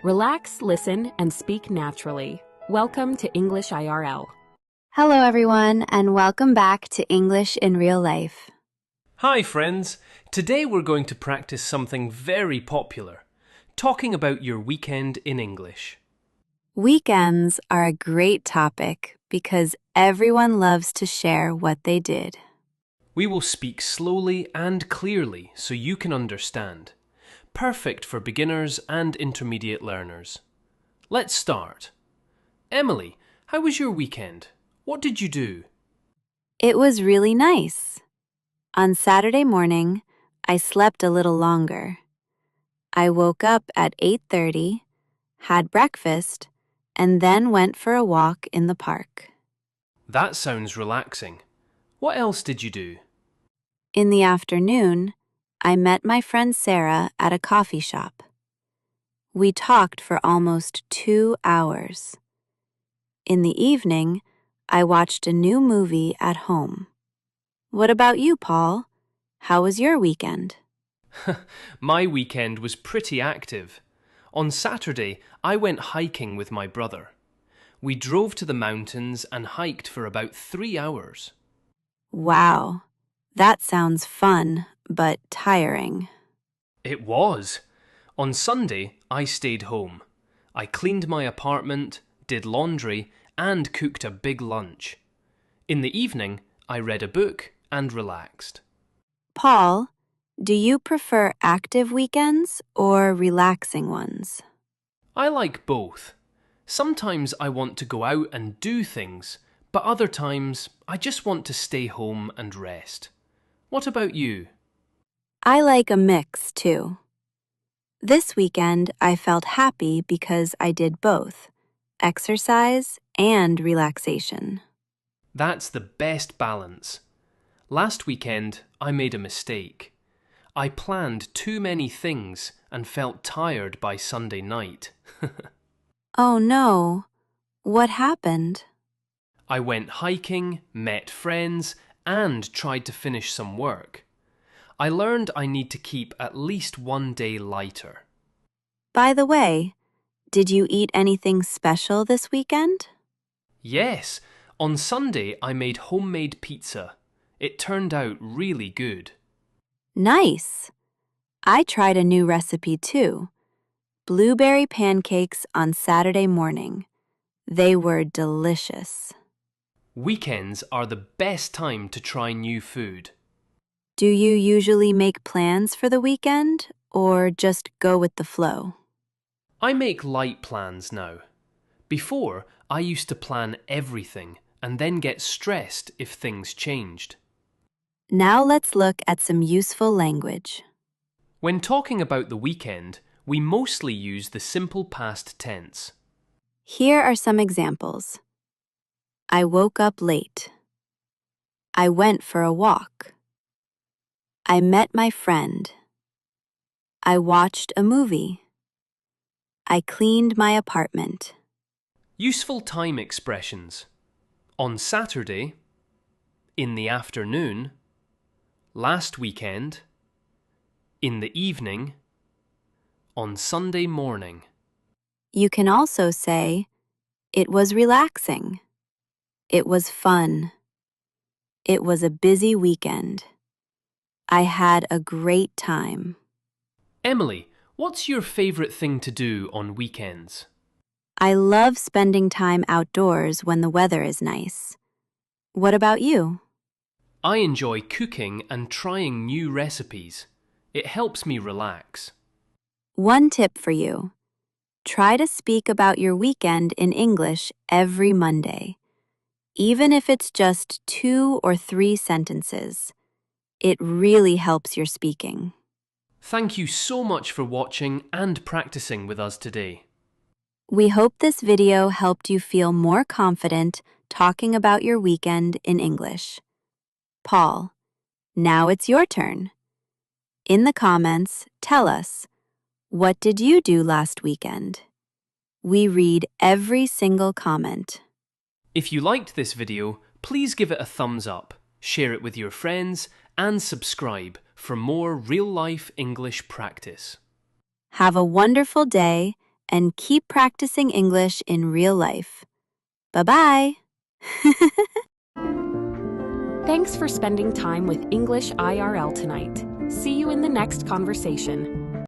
Relax, listen, and speak naturally. Welcome to English IRL. Hello, everyone, and welcome back to English in Real Life. Hi, friends. Today we're going to practice something very popular, talking about your weekend in English. Weekends are a great topic because everyone loves to share what they did. We will speak slowly and clearly so you can understand. Perfect for beginners and intermediate learners. Let's start. Emily, how was your weekend? What did you do? It was really nice. On Saturday morning, I slept a little longer. I woke up at 8:30, had breakfast, and then went for a walk in the park. That sounds relaxing. What else did you do? In the afternoon, I met my friend Sarah at a coffee shop. We talked for almost 2 hours. In the evening, I watched a new movie at home. What about you, Paul? How was your weekend? My weekend was pretty active. On Saturday, I went hiking with my brother. We drove to the mountains and hiked for about 3 hours. Wow, that sounds fun, but tiring. It was. On Sunday, I stayed home. I cleaned my apartment, did laundry, and cooked a big lunch. In the evening, I read a book and relaxed. Paul, do you prefer active weekends or relaxing ones? I like both. Sometimes I want to go out and do things, but other times I just want to stay home and rest. What about you? I like a mix, too. This weekend, I felt happy because I did both exercise and relaxation. That's the best balance. Last weekend, I made a mistake. I planned too many things and felt tired by Sunday night. Oh no, what happened? I went hiking, met friends, and tried to finish some work. I learned I need to keep at least one day lighter. By the way, did you eat anything special this weekend? Yes, on Sunday I made homemade pizza. It turned out really good. Nice! I tried a new recipe too. Blueberry pancakes on Saturday morning. They were delicious. Weekends are the best time to try new food. Do you usually make plans for the weekend or just go with the flow? I make light plans now. Before, I used to plan everything and then get stressed if things changed. Now let's look at some useful language. When talking about the weekend, we mostly use the simple past tense. Here are some examples. I woke up late. I went for a walk. I met my friend. I watched a movie. I cleaned my apartment. Useful time expressions. On Saturday, in the afternoon, last weekend, in the evening, on Sunday morning. You can also say, it was relaxing. It was fun. It was a busy weekend. I had a great time. Emily, what's your favourite thing to do on weekends? I love spending time outdoors when the weather is nice. What about you? I enjoy cooking and trying new recipes. It helps me relax. One tip for you. Try to speak about your weekend in English every Monday. Even if it's just 2 or 3 sentences, it really helps your speaking. Thank you so much for watching and practicing with us today. We hope this video helped you feel more confident talking about your weekend in English. Paul, now it's your turn. In the comments, tell us, what did you do last weekend? We read every single comment. If you liked this video, please give it a thumbs up, share it with your friends, and subscribe for more real-life English practice. Have a wonderful day and keep practicing English in real life. Bye-bye! Thanks for spending time with English IRL tonight. See you in the next conversation.